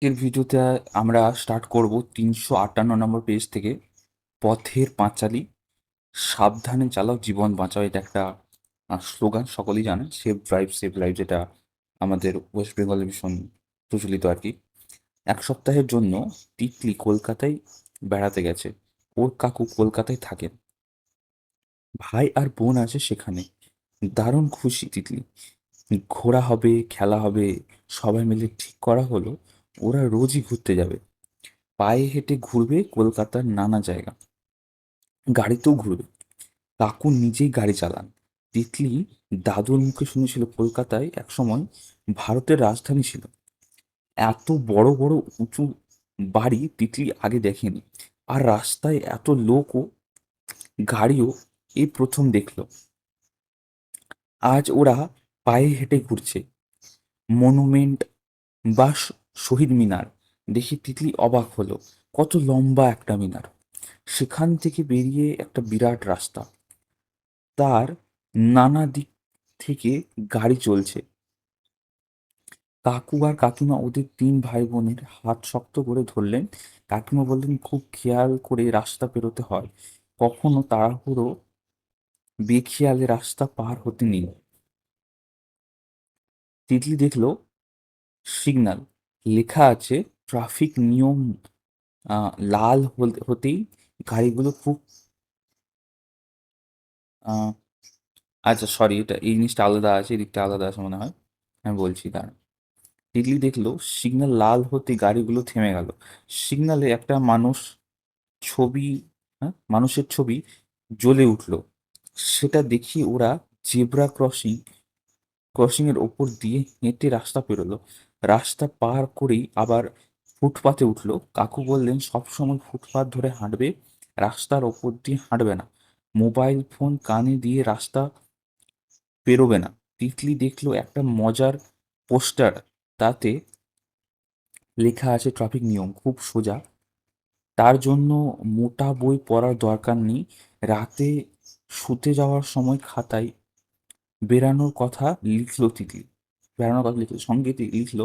এর ভিডিওতে আমরা স্টার্ট করব 358 নম্বর পেজ থেকে। পথের পাঁচালী, সাবধানে চালাও জীবন বাঁচাও, এটা একটা স্লোগান, সকলেই জানেন। সেভ ড্রাইভ, যেটা আমাদের ওয়েস্ট বেঙ্গলে ভীষণ প্রচলিত আর কি। এক সপ্তাহের জন্য তিতলি কলকাতায় বেড়াতে গেছে। ওর কাকু কলকাতায় থাকেন, ভাই আর বোন আছে সেখানে। দারুণ খুশি তিতলি। ঘোরা হবে, খেলা হবে। সবাই মিলে ঠিক করা হলো ওরা রোজই ঘুরতে যাবে। পায়ে হেঁটে ঘুরবে কলকাতার নানা জায়গা, গাড়িতেও ঘুরবে। কাকু নিজেই গাড়ি চালান। তিতলি দাদুর মুখে শুনেছিল কলকাতায় একসময় ভারতের রাজধানী ছিল। এত বড় বড় উঁচু বাড়ি তিতলি আগে দেখেনি। আর রাস্তায় এত লোক ও গাড়িও এই প্রথম দেখলো। আজ ওরা পায়ে হেঁটে ঘুরছে। মনুমেন্ট বা শহীদ মিনার দেখে তিতলি অবাক হলো। কত লম্বা একটা মিনার! সেখান থেকে বেরিয়ে একটা বিরাট রাস্তা, তার নানা দিক থেকে গাড়ি চলছে। কাকু আর কাকিমা ওদের তিন ভাই বোনের হাত শক্ত করে ধরলেন। কাকিমা বললেন, খুব খেয়াল করে রাস্তা পেরোতে হয়, কখনো তাড়াহুড়ো বেখেয়ালে রাস্তা পার হতে নেই। তিতলি দেখলো সিগন্যাল, লেখা আছে ট্রাফিক নিয়ম। লাল হতেই গাড়িগুলো খুব আহ, আচ্ছা সরি, এটা এই জিনিসটা আলাদা আছে, এদিকটা আলাদা আছে মনে হয়। আমি বলছি দাঁড়া। তিতলি দেখলো সিগন্যাল লাল হতে গাড়িগুলো থেমে গেল। সিগন্যালে একটা ছবি মানুষের ছবি জ্বলে উঠলো। সেটা দেখি ওরা জেব্রা ক্রসিং এর ওপর দিয়ে হেঁটে রাস্তা পেরোলো। রাস্তা পার করেই আবার ফুটপাতে উঠলো। কাকু বললেন, সবসময় ফুটপাত ধরে হাঁটবে, রাস্তার ওপর দিয়ে হাঁটবে না। মোবাইল ফোন কানে দিয়ে রাস্তা পেরোবে না। তিতলি দেখলো একটা মজার পোস্টার, তাতে লেখা আছে ট্রাফিক নিয়ম, খুব সোজা। তার জন্য মোটা বই পড়ার দরকার নেই। রাতে শুতে যাওয়ার সময় খাতায় বেরানোর কথা লিখলো তিতলি। বেড়ানোর কথা লিখলো, সঙ্গে লিখলো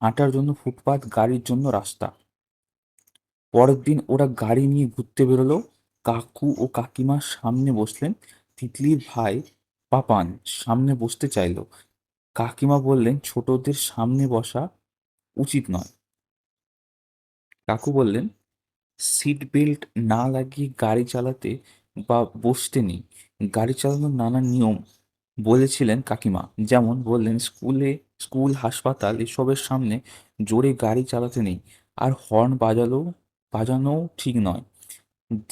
হাঁটার জন্য ফুটপাত, গাড়ির জন্য রাস্তা। পরের দিন ওরা গাড়ি নিয়ে ঘুরতে বেরোলো। কাকু ও কাকিমা সামনে বসলেন। তিতলির ভাই পাপান সামনে বসতে চাইলো। কাকিমা বললেন, ছোটদের সামনে বসা উচিত নয়। কাকু বললেন, সিট বেল্ট না লাগিয়ে গাড়ি চালাতে বা বসতে নেই। গাড়ি চালানোর নানা নিয়ম বলেছিলেন কাকিমা। যেমন বললেন, স্কুল, হাসপাতাল এসবের সামনে জোরে গাড়ি চালাতে নেই। আর হর্ন বাজানোও ঠিক নয়।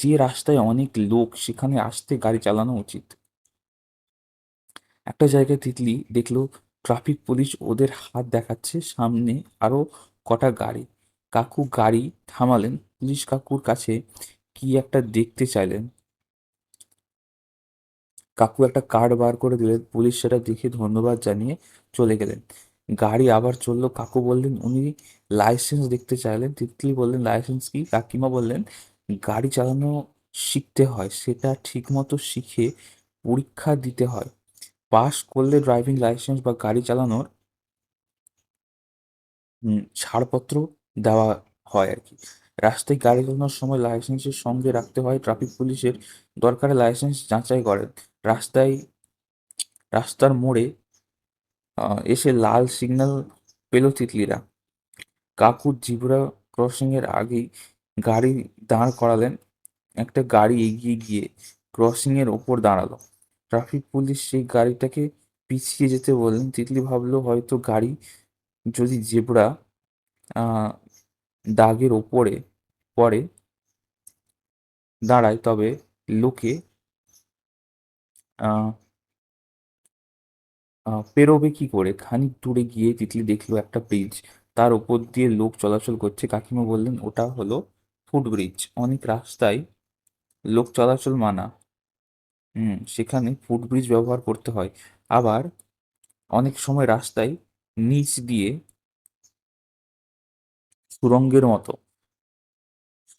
যে রাস্তায় অনেক লোক সেখানে আস্তে গাড়ি চালানো উচিত। একটা জায়গায় তিতলি দেখলো ট্রাফিক পুলিশ ওদের হাত দেখাচ্ছে। সামনে আরো কটা গাড়ি। কাকু গাড়ি থামালেন। পুলিশ কাকুর কাছে কি একটা দেখতে চাইলেন। কাকু একটা কার্ড বার করে দিলেন। পুলিশ সেটা দেখে ধন্যবাদ জানিয়ে চলে গেলেন। গাড়ি আবার চললো। কাকু বললেন, উনি লাইসেন্স দেখতে চাইলেন। তিতলি বললেন, লাইসেন্স কি? কাকিমা বললেন, গাড়ি চালানো শিখতে হয়, সেটা ঠিক মতো শিখে পরীক্ষা দিতে হয়। পাশ করলে ড্রাইভিং লাইসেন্স বা গাড়ি চালানোর ছাড়পত্র দেওয়া হয় আর কি। রাস্তায় গাড়ি চালানোর সময় লাইসেন্সের সঙ্গে রাখতে হয়। ট্রাফিক পুলিশের দরকারে লাইসেন্স যাচাই করেন। রাস্তায় রাস্তার মোড়ে এসে লাল সিগন্যাল পেল তিতলিরা। কাকুর জিব্রা ক্রসিং এর আগেই গাড়ি দাঁড় করালেন। একটা গাড়ি এগিয়ে গিয়ে ক্রসিং এর ওপর দাঁড়ালো। ট্রাফিক পুলিশ সেই গাড়িটাকে পিছিয়ে যেতে বললেন। তিতলি ভাবলো, হয়তো গাড়ি যদি জেব্রা আহ দাগের ওপরে পরে দাঁড়ায়, তবে লোকে আহ পেরোবে কি করে? খানিক দূরে গিয়ে তিতলি দেখলো একটা ব্রিজ, তার ওপর দিয়ে লোক চলাচল করছে। কাকিমা বললেন, ওটা হলো ফুটব্রিজ। অনেক রাস্তায় লোক চলাচল মানা, সেখানে ফুটব্রিজ ব্যবহার করতে হয়। আবার অনেক সময় রাস্তায় নিচ দিয়ে সুড়ঙ্গের মতো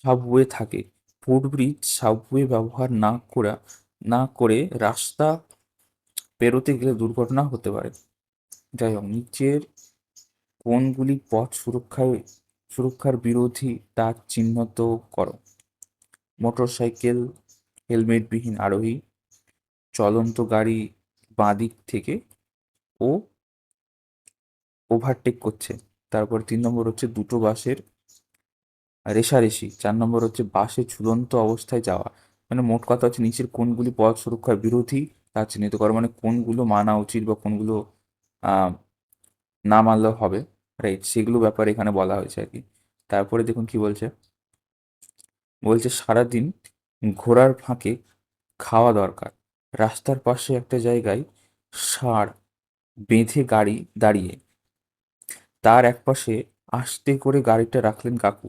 সাবওয়ে থাকে। ফুটব্রিজ সাবওয়ে ব্যবহার না করে রাস্তা পেরোতে গেলে দুর্ঘটনা হতে পারে। যাই হোক, নিচের কোনগুলি পথ সুরক্ষায় সুরক্ষার বিরোধী তা চিহ্নিত করো। মোটরসাইকেল, হেলমেটবিহীন আরোহী, চলন্ত গাড়ি বাঁদিক থেকে ও ওভারটেক করছে। তারপর ৩ নম্বর হচ্ছে দুটো বাসের রেষারেষি। ৪ নম্বর হচ্ছে বাসে ঝুলন্ত অবস্থায় যাওয়া। মানে মোট কথা হচ্ছে নিচের কোনগুলি পথ সুরক্ষার বিরোধী তা চিহ্নিত করো, মানে কোনগুলো মানা উচিত বা কোনগুলো আহ না মানলেও হবে, রাইট, সেগুলো ব্যাপারে এখানে বলা হয়েছে আর কি। তারপরে দেখুন কি বলছে। বলছে সারাদিন ঘোড়ার ফাঁকে খাওয়া দরকার। রাস্তার পাশে একটা জায়গায় ষাঁড় বেঁধে গাড়ি দাঁড়িয়ে, তার একপাশে আস্তে করে গাড়িটা রাখলেন কাকু।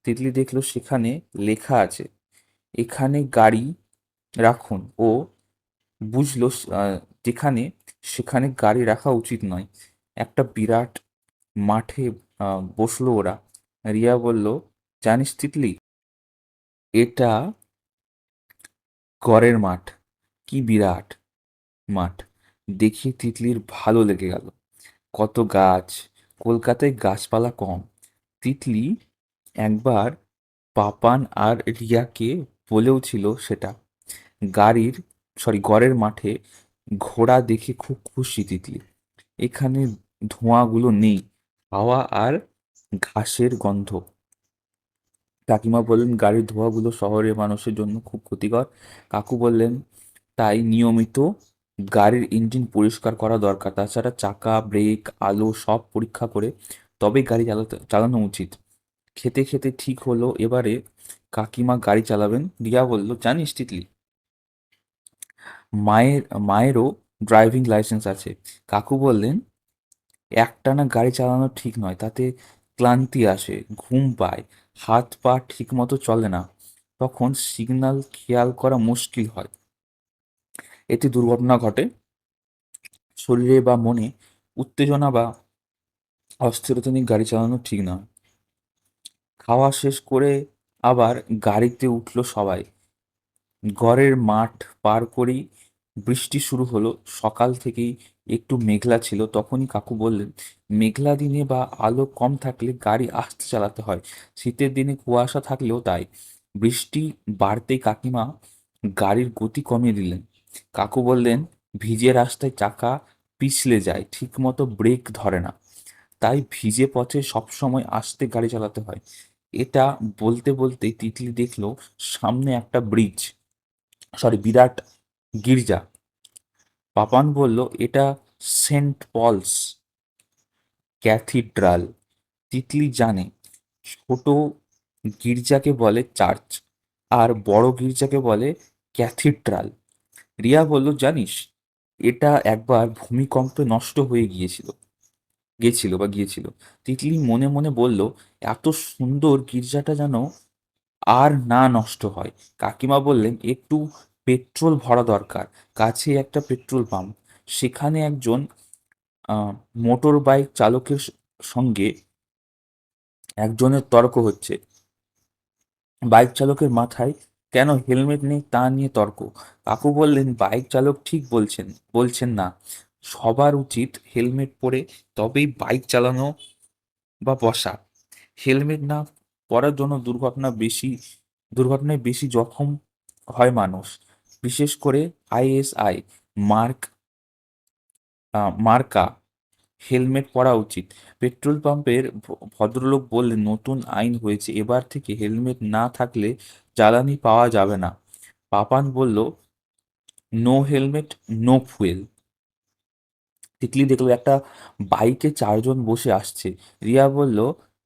তিতলি দেখলো সেখানে লেখা আছে, এখানে গাড়ি রাখুন, ও বুঝলো যেখানে সেখানে গাড়ি রাখা উচিত নয়। একটা বিরাট মাঠে বসলো ওরা। রিয়া বলল, জানিস তিতলি, এটা ঘরের মাঠ। কি বিরাট মাঠ! দেখি তিতলির ভালো লেগে গেল। কত গাছ! কলকাতায় গাছপালা কম। তিতলি একবার পাপান আর রিয়াকে বলেও ছিল সেটা। গাড়ির ঘরের মাঠে ঘোড়া দেখে খুব খুশি তিতলি। এখানে ধোঁয়াগুলো নেই, হাওয়া আর ঘাসের গন্ধ। কাকিমা বললেন, গাড়ির ধোঁয়াগুলো শহরের মানুষের জন্য খুব ক্ষতিকর। কাকু বললেন, তাই নিয়মিত গাড়ির ইঞ্জিন পরিষ্কার করা দরকার। তাছাড়া চাকা, ব্রেক, আলো সব পরীক্ষা করে তবেই গাড়ি চালানো উচিত। খেতে খেতে ঠিক হলো এবারে কাকিমা গাড়ি চালাবেন। রিয়া বলল, জানিস তিতলি, মায়েরও ড্রাইভিং লাইসেন্স আছে। কাকু বললেন, একটানা গাড়ি চালানো ঠিক নয়, তাতে ক্লান্তি আসে, ঘুম পায়, হাত পা ঠিক মতো চলে না, তখন সিগন্যাল খেয়াল করা মুশকিল হয়, এতে দুর্ঘটনা ঘটে। শরীরে বা মনে উত্তেজনা বা অস্থিরতা নিয়ে গাড়ি চালানো ঠিক নয়। খাওয়া শেষ করে আবার গাড়িতে উঠলো সবাই। ঘরের মাঠ পার করেই বৃষ্টি শুরু হলো। সকাল থেকেই একটু মেঘলা ছিল। তখনই কাকু বললেন, মেঘলা দিনে বা আলো কম থাকলে গাড়ি আস্তে চালাতে হয়। শীতের দিনে কুয়াশা থাকলেও তাই। বৃষ্টি বাড়তেই কাকিমা গাড়ির গতি কমিয়ে দিলেন। কাকু বললেন, ভিজে রাস্তায় চাকা পিছলে যায়, ঠিক মতো ব্রেক ধরে না, তাই ভিজে পথে সবসময় আস্তে গাড়ি চালাতে হয়। এটা বলতে বলতেই তিতলি দেখলো সামনে একটা বিরাট গির্জা। পাপান বলল, এটা সেন্ট পলস ক্যাথিড্রাল। তিতলি জানে, ছোট গির্জাকে বলে চার্চ আর বড় গির্জাকে বলে ক্যাথিড্রাল। রিয়া বলল, জানিস, এটা একবার ভূমিকম্পে নষ্ট হয়ে গিয়েছিল। তিতলি মনে মনে বলল, এত সুন্দর গির্জাটা যেন আর না নষ্ট হয়। কাকিমা বললেন, একটু পেট্রোল ভরা দরকার। কাছে একটা পেট্রোল পাম্প। সেখানে একজন আহ, মোটর বাইক চালকের সঙ্গে একজনের তর্ক হচ্ছে। বাইক চালকের মাথায় কেন হেলমেট নেই তা নিয়ে তর্ক। কাকু বললেন, বাইক চালক ঠিক বলছেন না, সবার উচিত হেলমেট পরে তবেই বাইক চালানো বা বসা। হেলমেট না পরার জন্য দুর্ঘটনায় বেশি জখম হয় মানুষ, বিশেষ করে আইএসআই মার্ক মার্কা হেলমেট পরা উচিত। পেট্রোল পাম্পের ভদ্রলোক বললেন, নতুন আইন হয়েছে, এবার থেকে হেলমেট না থাকলে জ্বালানি পাওয়া যাবে না। পাপান বলল, no helmet no fuel. Titli দেখলো একটা বাইকে 4 জন বসে আসছে। রিয়া বলল,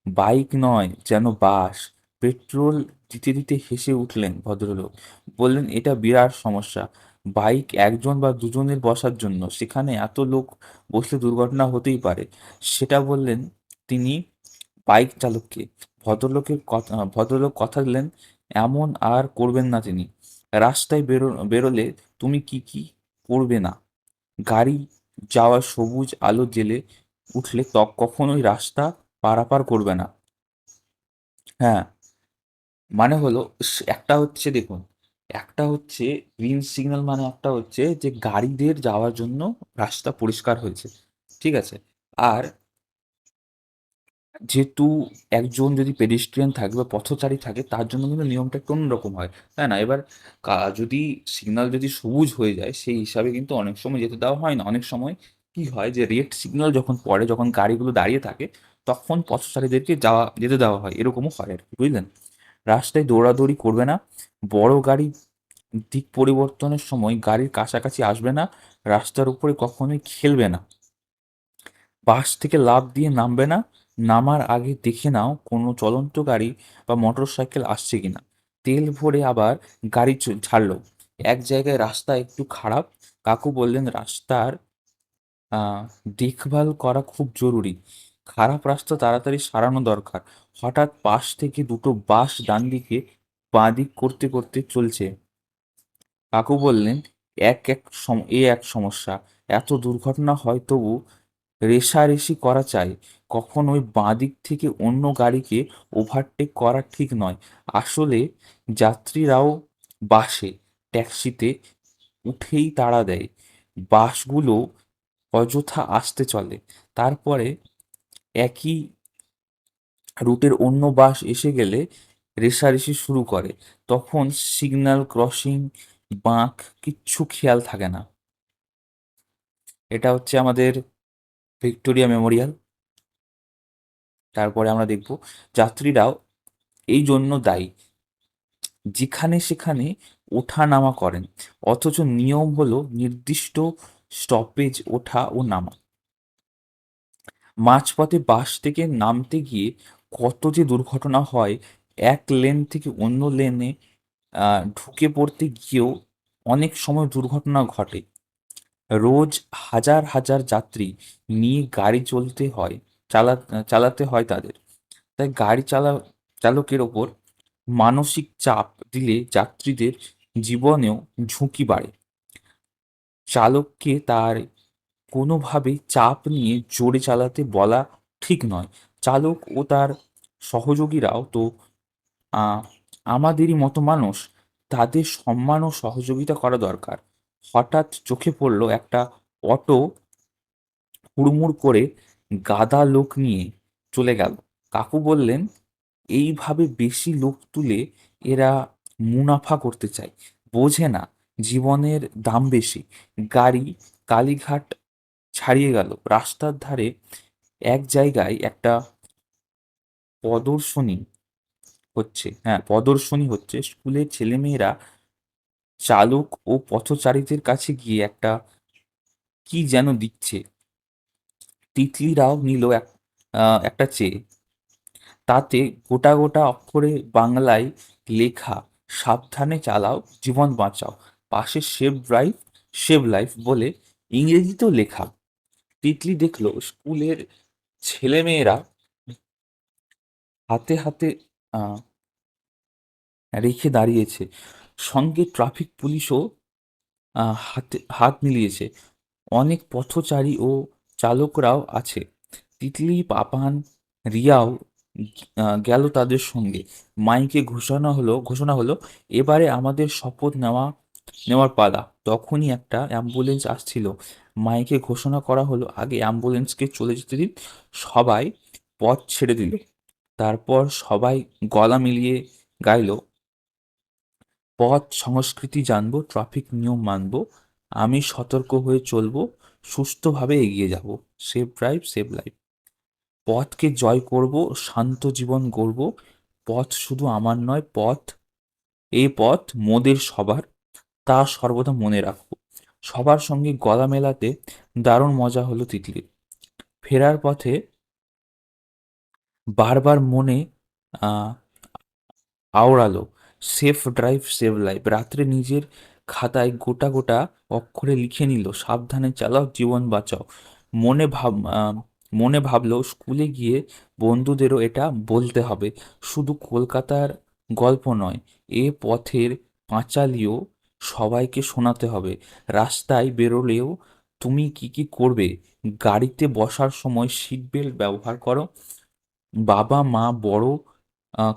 বাইক নয় যেন বাস। পেট্রোল দিতে দিতে হেসে উঠলেন ভদ্রলোক। বললেন, এটা বিরাট সমস্যা। বাইক একজন বা দুজনের বসার জন্য, সেখানে এত লোক বসলে দুর্ঘটনা হতেই পারে। সেটা বললেন তিনি বাইক চালককে। ভদ্রলোক কথা দিলেন, এমন আর করবেন না তিনি। রাস্তায় বেরোলে তুমি কি কি করবে না। গাড়ি যাওয়ার সবুজ আলো জ্বেলে উঠলে কখনোই রাস্তা পারাপার করবে না। হ্যাঁ, মানে হলো একটা হচ্ছে দেখুন, একটা হচ্ছে গ্রিন সিগন্যাল, মানে একটা হচ্ছে যে গাড়িদের যাওয়ার জন্য রাস্তা পরিষ্কার হয়েছে, ঠিক আছে। আর যেহেতু একজন যদি পেডেস্ট্রিয়ান থাকে বা পথচারী থাকে তার জন্য কিন্তু নিয়মটা একটু অন্যরকম হয়, তাই না? এবার যদি সিগন্যাল যদি সবুজ হয়ে যায় সেই হিসাবে কিন্তু অনেক সময় যেতে দেওয়া হয় না। অনেক সময় কি হয় যে রেড সিগন্যাল যখন পড়ে, যখন গাড়িগুলো দাঁড়িয়ে থাকে, তখন পথচারীদেরকে যেতে দেওয়া হয়, এরকমও হয় আর কি, বুঝলেন? রাস্তায় দৌড়াদৌড়ি করবে না, বড় গাড়ি দিক পরিবর্তনের সময় গাড়ির কাছাকাছি আসবে না, রাস্তার উপরে কখনোই খেলবে না, বাস থেকে লাফ দিয়ে নামবে না, নামার আগে দেখে নাও কোনো চলন্ত গাড়ি বা মোটর সাইকেল আসছে কিনা। তেল ভরে আবার গাড়ি ছাড়লো, এক জায়গায় রাস্তা একটু খারাপ, কাকু বললেন রাস্তার আহ দেখভাল করা খুব জরুরি, খারাপ রাস্তা তাড়াতাড়ি সারানো দরকার। হঠাৎ পাশ থেকে দুটো বাস ডান দিকে বাঁ দিক করতে করতে চলছে, কাকু বললেন এক সমস্যা, এত দুর্ঘটনা হয় তবু রেষারেষি করা চাই, কখনোই বাঁ দিক থেকে অন্য গাড়িকে ওভারটেক করা ঠিক নয়। আসলে যাত্রীরাও বাসে, ট্যাক্সিতে উঠেই তাড়া দেয়, বাসগুলো অযথা আসতে চলে, তারপরে একই রুটের অন্য বাস এসে গেলে রেষারেষি শুরু করে, তখন সিগন্যাল ক্রসিং, বাঁক কিচ্ছু খেয়াল থাকে না। এটা হচ্ছে আমাদের ভিক্টোরিয়া মেমোরিয়াল। তারপরে আমরা দেখব যাত্রীরাও এই জন্য দায়ী, যেখানে সেখানে ওঠা-নামা করেন। অথচ নিয়ম হলো নির্দিষ্ট স্টপেজ ওঠা ও নামা। মাঝপথে বাস থেকে নামতে গিয়ে কত যে দুর্ঘটনা হয়! এক লেন থেকে অন্য লেনে ঢুকে পড়তে গিয়েও অনেক সময় দুর্ঘটনা ঘটে। রোজ হাজার হাজার যাত্রী নিয়ে গাড়ি চালা চালাতে হয় তাদের। তাই চালকের ওপর মানসিক চাপ দিলে যাত্রীদের জীবনেও ঝুঁকি বাড়ে। চালককে তার কোনোভাবেই চাপ নিয়ে জোরে চালাতে বলা ঠিক নয়। চালক ও তার সহযোগীরাও তো আহ, আমাদেরই মতো মানুষ, তাদের সম্মান ও সহযোগিতা করা দরকার। হঠাৎ চোখে পড়ল একটা অটো হুড়মুড় করে গাদা লোক নিয়ে চলে গেল। কাকু বললেন এইভাবে বেশি লোক তুলে এরা মুনাফা করতে চায়, বোঝে না জীবনের দাম বেশি। গাড়ি কালীঘাট ছাড়িয়ে গেল, রাস্তার ধারে এক জায়গায় একটা প্রদর্শনী হচ্ছে, স্কুলের ছেলেমেয়েরা চালক ও পথচারীদের কাছে গিয়ে কি যেন দিচ্ছে, তিতলিরাও নিল একটা চেয়ে, তাতে গোটা গোটা অক্ষরে বাংলায় লেখা, সাবধানে চালাও জীবন বাঁচাও, পাশে সেভ লাইফ বলে ইংরেজিতেও লেখা। তিতলি দেখলো স্কুলের ছেলেমেয়েরা হাতে হাতে আহ, রেখে দাঁড়িয়েছে, সঙ্গে ট্রাফিক পুলিশও হাত মিলিয়েছে, অনেক পথচারী ও চালকরাও আছে। তিতলি, পাপান, রিয়াও গেল তাদের সঙ্গে। মাইকে ঘোষণা হলো, এবারে আমাদের শপথ নেওয়ার পালা। তখনই একটা অ্যাম্বুলেন্স আসছিল। মাইকে ঘোষণা করা হলো, আগে অ্যাম্বুলেন্সকে চলে যেতে দিন। সবাই পথ ছেড়ে দিল। তারপর সবাই গলা মিলিয়ে গাইলো, পথ সংস্কৃতি জানবো, ট্রাফিক নিয়ম মানবো, আমি সতর্ক হয়ে চলবো, সুস্থভাবে এগিয়ে যাব, সেভ লাইফ। পথকে জয় করব, শান্ত জীবন গড়ব, পথ শুধু আমার নয়, এই পথ মোদের সবার, তা সর্বদা মনে রাখবো। সবার সঙ্গে গলা মেলাতে দারুণ মজা হলো তিতলির। ফেরার পথে বারবার মনে আহ আওড়ালো, সেফ ড্রাইভ সেভ লাইফ। রাত্রে নিজের খাতায় গোটা গোটা অক্ষরে লিখে নিল, সাবধানে চালাও জীবন বাঁচাও। মনে ভাব আহ, মনে ভাবলো স্কুলে গিয়ে বন্ধুদেরও এটা বলতে হবে, শুধু কলকাতার গল্প নয়, এ পথের পাঁচালীও সবাইকে শোনাতে হবে। রাস্তায় বেরোলেও তুমি কি কি করবে, গাড়িতে বসার সময় সিট বেল্ট ব্যবহার করো, বাবা মা বড়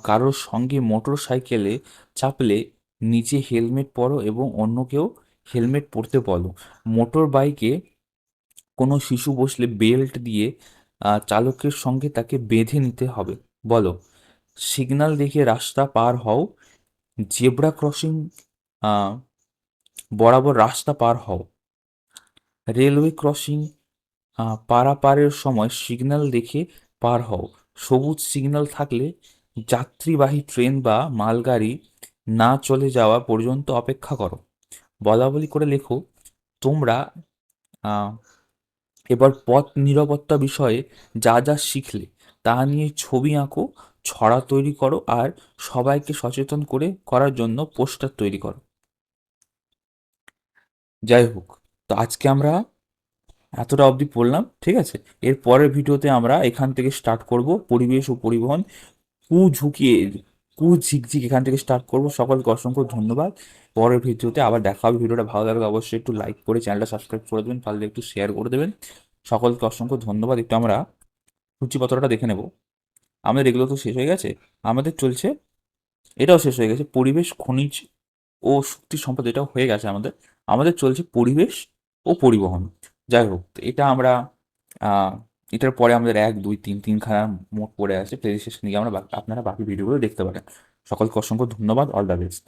কারোর সঙ্গে মোটর সাইকেলে চাপলে নিজে হেলমেট পরো এবং অন্যকেও হেলমেট পরতে বলো। মোটর বাইকে কোনো শিশু বসলে বেল্ট দিয়ে চালকের সঙ্গে তাকে বেঁধে নিতে হবে। বলো, সিগন্যাল দেখে রাস্তা পার হও, জেব্রা ক্রসিং বরাবর রাস্তা পার হও, রেলওয়ে ক্রসিং পারাপারের সময় সিগন্যাল দেখে পার হও, সবুজ সিগন্যাল থাকলে যাত্রীবাহী ট্রেন বা মালগাড়ি না চলে যাওয়া পর্যন্ত অপেক্ষা করো। বলাবলি করে লেখো, তোমরা আহ, এবার পথ নিরাপত্তা বিষয়ে যা যা শিখলে তা নিয়ে ছবি আঁকো, ছড়া তৈরি করো, আর সবাইকে সচেতন করার জন্য পোস্টার তৈরি করো। যাই হোক, তো আজকে আমরা এতটা অবধি পড়লাম, ঠিক আছে। এর পরের ভিডিওতে আমরা এখান থেকে স্টার্ট করব পরিবেশ ও পরিবহন, কু ঝুঁকিয়ে কু ঝিকঝিক এখান থেকে স্টার্ট করব। সকলকে অসংখ্য ধন্যবাদ। পরের ভিডিওতে আবার দেখা হবে। ভিডিওটা ভালো লাগলে অবশ্যই একটু লাইক করে চ্যানেলটা সাবস্ক্রাইব করে দেবেন, পারলে একটু শেয়ার করে দেবেন। সকলকে অসংখ্য ধন্যবাদ। একটু আমরা সূচিপত্রটা দেখে নেব। আমাদের এগুলো তো শেষ হয়ে গেছে। আমাদের চলছে, এটাও শেষ হয়ে গেছে, পরিবেশ, খনিজ ও শক্তি সম্পদ, এটাও হয়ে গেছে আমাদের। আমাদের চলছে পরিবেশ ও পরিবহন। যাই হোক, তো এটা আমরা আহ, এটার পরে আমাদের 1 2 3 তিনখানা মোট পড়ে আছে। প্লেলিস্ট নিয়ে আমরা আপনারা বাকি ভিডিওগুলো দেখতে পারেন। সকলকে অসংখ্য ধন্যবাদ। All the best.